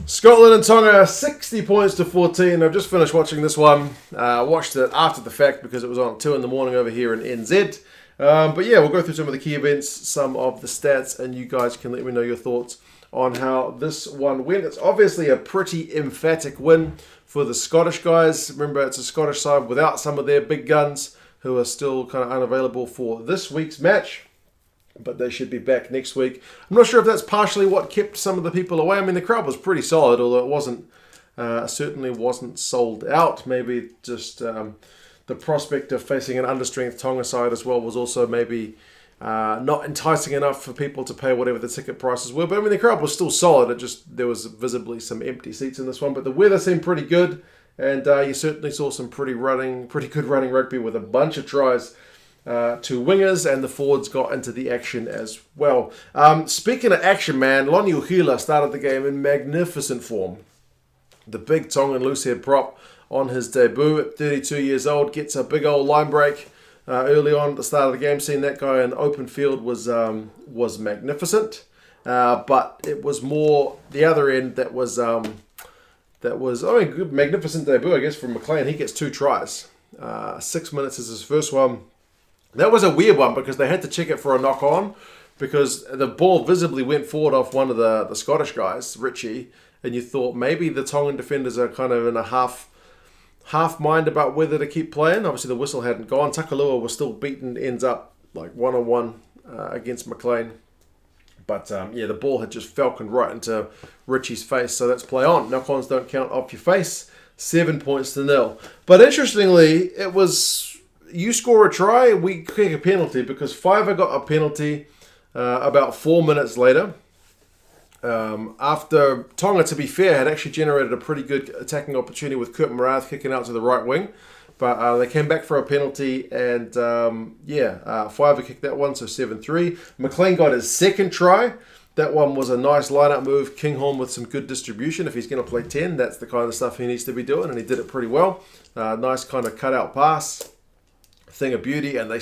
Scotland and Tonga, 60 points to 14. I've just finished watching this one. Watched it after the fact because it was on 2 in the morning over here in NZ. But yeah, we'll go through some of the key events, some of the stats, and you guys can let me know your thoughts on how this one went. It's obviously a pretty emphatic win for the Scottish guys. Remember, it's a Scottish side without some of their big guns who are still kind of unavailable for this week's match. But they should be back next week. I'm not sure if that's partially what kept some of the people away. I mean, the crowd was pretty solid, although it wasn't certainly wasn't sold out. Maybe just the prospect of facing an understrength Tonga side as well was also maybe not enticing enough for people to pay whatever the ticket prices were. But I mean, the crowd was still solid. It just there was visibly some empty seats in this one. But the weather seemed pretty good, and you certainly saw some pretty good running rugby with a bunch of tries. Two wingers, and the forwards got into the action as well. Speaking of action, man, Lonnie Uhila started the game in magnificent form. The big Tongan loosehead prop on his debut at 32 years old gets a big old line break early on at the start of the game. Seeing that guy in open field was magnificent, but it was more the other end that was good, magnificent debut, I guess, from McLean. He gets 2 tries. 6 minutes is his first one. That was a weird one because they had to check it for a knock-on because the ball visibly went forward off one of the Scottish guys, Richie, and you thought maybe the Tongan defenders are kind of in a half mind about whether to keep playing. Obviously, the whistle hadn't gone. Takalua was still beaten, ends up like one-on-one against McLean. But the ball had just falconed right into Richie's face, so that's play on. Knock-ons don't count off your face. 7 points to 0. But interestingly, it was... You score a try, we kick a penalty because Fiver got a penalty about 4 minutes later. After Tonga, to be fair, had actually generated a pretty good attacking opportunity with Kurt Marath kicking out to the right wing. But they came back for a penalty and, Fiver kicked that one, so 7-3. McLean got his second try. That one was a nice line-up move. Kinghorn with some good distribution. If he's going to play 10, that's the kind of stuff he needs to be doing, and he did it pretty well. Nice kind of cut-out pass. Thing of beauty, and they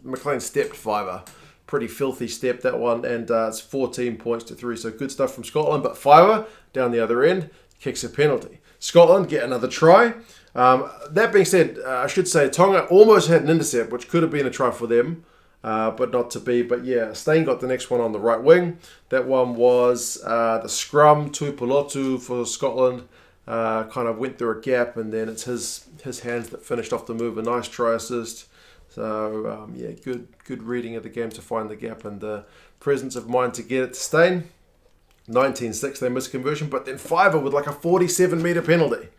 McLean stepped Fiver. Pretty filthy step, that one, and it's 14 points to 3, so good stuff from Scotland. But Fiver, down the other end, kicks a penalty. Scotland get another try. That being said, I should say Tonga almost had an intercept, which could have been a try for them, but not to be. But yeah, Stain got the next one on the right wing. That one was the scrum, Tuipulotu for Scotland. Kind of went through a gap, and then it's his hands that finished off the move. A nice try assist. So, good reading of the game to find the gap and the presence of mind to get it to Stain. 19-6, they missed conversion, but then Fiver with like a 47-metre penalty.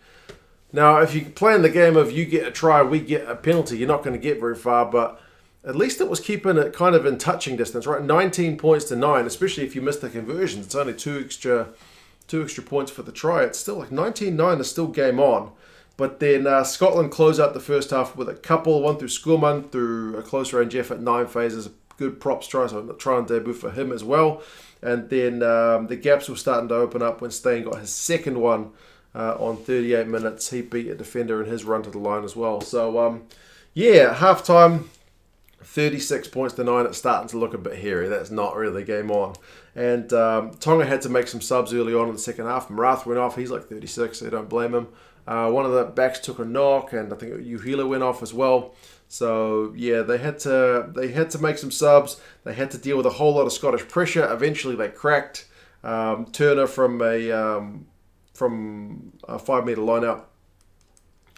Now, if you play in the game of you get a try, we get a penalty, you're not going to get very far, but at least it was keeping it kind of in touching distance, right? 19 points to 9, especially if you miss the conversions. It's only two extra points for the try. It's still like 19-9 is still game on. But then Scotland close out the first half with a couple, one through Schoolman, through a close range effort, 9 phases, good props try, so a try on debut for him as well. And then the gaps were starting to open up when Stain got his second one on 38 minutes. He beat a defender in his run to the line as well. So, half time, 36 points to 9. It's starting to look a bit hairy. That's not really game on. And Tonga had to make some subs early on in the second half. Marath went off. He's like 36, so you don't blame him. One of the backs took a knock, and I think Uhila went off as well. So yeah, they had to make some subs. They had to deal with a whole lot of Scottish pressure. Eventually, they cracked. Turner from a 5-metre line out.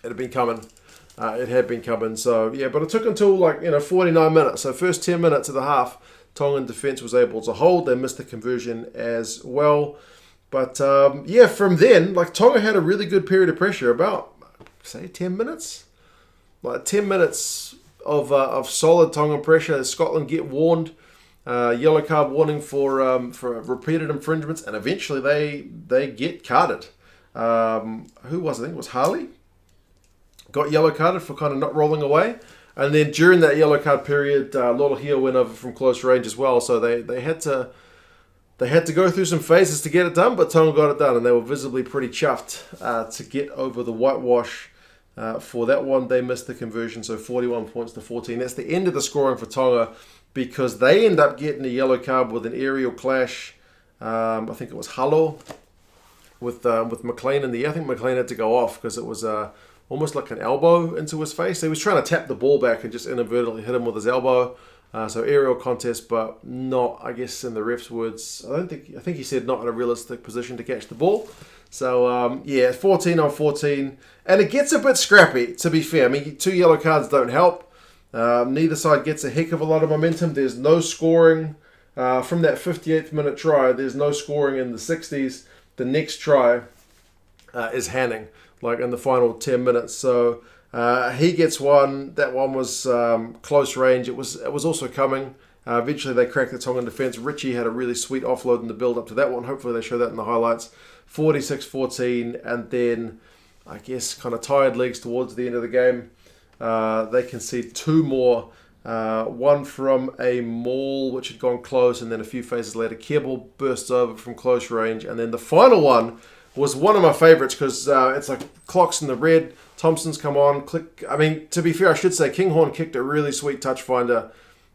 It had been coming. So yeah, but it took until 49 minutes. So first 10 minutes of the half, Tongan defence was able to hold. They missed the conversion as well. But from then, Tonga had a really good period of pressure, about, say, 10 minutes? 10 minutes of solid Tongan pressure. Scotland get warned, yellow card warning for repeated infringements, and eventually they get carded. Who was it? I think it was Harley. Got yellow carded for kind of not rolling away. And then during that yellow card period, Lolohea went over from close range as well, so they had to... They had to go through some phases to get it done, but Tonga got it done, and they were visibly pretty chuffed to get over the whitewash. For that one, they missed the conversion, so 41 points to 14. That's the end of the scoring for Tonga because they end up getting a yellow card with an aerial clash. I think it was Halo. with McLean in the air. I think McLean had to go off because it was almost like an elbow into his face. He was trying to tap the ball back and just inadvertently hit him with his elbow. So aerial contest, but not, I guess, in the ref's words. I think he said not in a realistic position to catch the ball. So yeah, 14 on 14, and it gets a bit scrappy. To be fair, I mean, 2 yellow cards don't help. Neither side gets a heck of a lot of momentum. There's no scoring from that 58th minute try. There's no scoring in the 60s. The next try is Hanning, like in the final 10 minutes. So he gets one. That one was close range. It was also coming. Eventually they cracked the Tongan defence. Richie had a really sweet offload in the build up to that one. Hopefully they show that in the highlights. 46-14, and then I guess kind of tired legs towards the end of the game. They concede 2 more. One from a maul which had gone close, and then a few phases later Kerbal bursts over from close range, and then the final one was one of my favourites because it's like clocks in the red. Thompson's come on, click. I mean, to be fair, I should say Kinghorn kicked a really sweet touch finder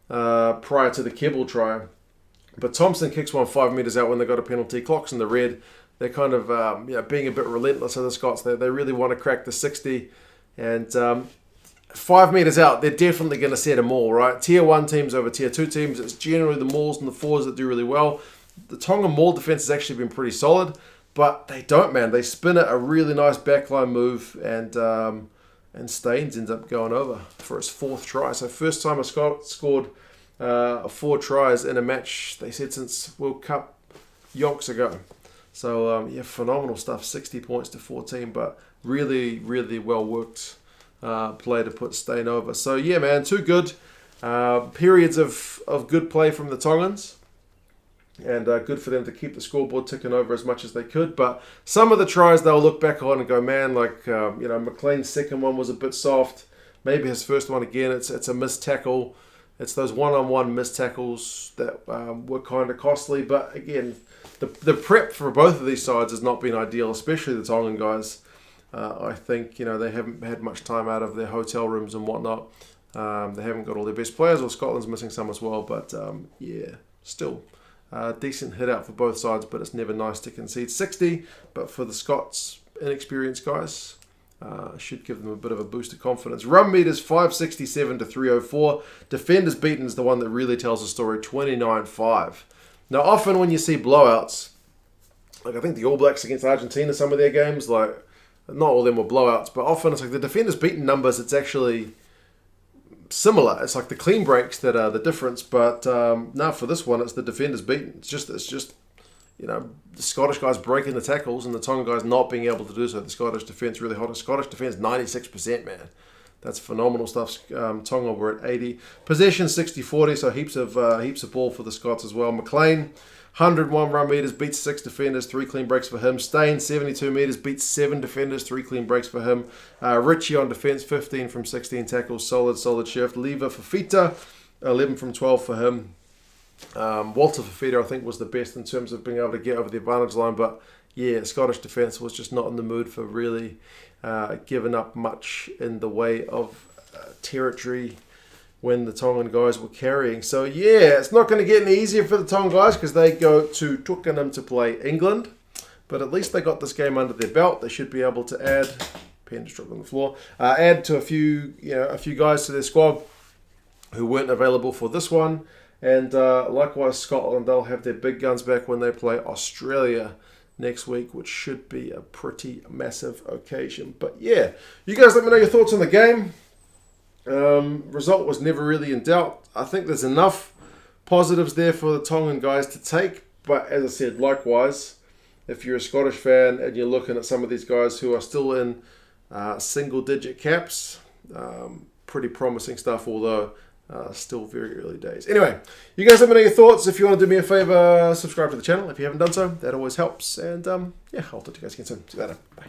prior to the Kerbal try, but Thompson kicks one 5 metres out when they got a penalty. Clocks in the red. They're kind of being a bit relentless of the Scots. They really want to crack the 60, and 5 metres out, they're definitely going to set a maul, right? Tier 1 teams over Tier 2 teams, it's generally the mauls and the fours that do really well. The Tonga maul defence has actually been pretty solid, but they don't, man. They spin it, a really nice backline move, and Staines ends up going over for his 4th try. So first time a Scot scored 4 tries in a match, they said, since World Cup yonks ago. So, yeah, phenomenal stuff. 60 points to 14, but really, really well worked play to put Stain over. So, yeah, man, 2 good periods of good play from the Tongans. And good for them to keep the scoreboard ticking over as much as they could. But some of the tries they'll look back on and go, man, like, McLean's second one was a bit soft. Maybe his first one again, it's a missed tackle. It's those one-on-one missed tackles that were kind of costly. But, again, the prep for both of these sides has not been ideal, especially the Tongan guys. I think, they haven't had much time out of their hotel rooms and whatnot. They haven't got all their best players, or Scotland's missing some as well. But, yeah, still decent hit out for both sides, but it's never nice to concede 60. But for the Scots, inexperienced guys, should give them a bit of a boost of confidence. Run meters 567 to 304. Defenders beaten is the one that really tells the story, 29-5. Now, often when you see blowouts, like I think the All Blacks against Argentina, some of their games, like, not all of them were blowouts, but often it's like the defenders beaten numbers, it's actually similar. It's like the clean breaks that are the difference, but now for this one, it's the defenders beaten. It's just the Scottish guys breaking the tackles and the Tongan guys not being able to do so. The Scottish defence really hot. Scottish defence 96%, man. That's phenomenal stuff. Tonga were at 80. Possession 60-40, so heaps of ball for the Scots as well. McLean, 101 run metres, beats 6 defenders, 3 clean breaks for him. Stain, 72 metres, beats 7 defenders, 3 clean breaks for him. Richie on defence, 15 from 16 tackles, solid shift. Lever Fafita, 11 from 12 for him. Walter Fafita, I think, was the best in terms of being able to get over the advantage line, but yeah, Scottish defence was just not in the mood for really giving up much in the way of territory when the Tongan guys were carrying. So yeah, it's not going to get any easier for the Tongan guys because they go to Twickenham to play England, but at least they got this game under their belt. They should be able to add, pen just dropped on the floor, add to a few guys to their squad who weren't available for this one. And likewise, Scotland, they'll have their big guns back when they play Australia next week, which should be a pretty massive occasion. But yeah, you guys let me know your thoughts on the game. Result was never really in doubt. I think there's enough positives there for the Tongan guys to take. But as I said, likewise, if you're a Scottish fan and you're looking at some of these guys who are still in single-digit caps, pretty promising stuff, although still very early days. Anyway, you guys let me know your thoughts. If you want to do me a favor, subscribe to the channel if you haven't done so. That always helps. And yeah, I'll talk to you guys again soon. See you later. Bye.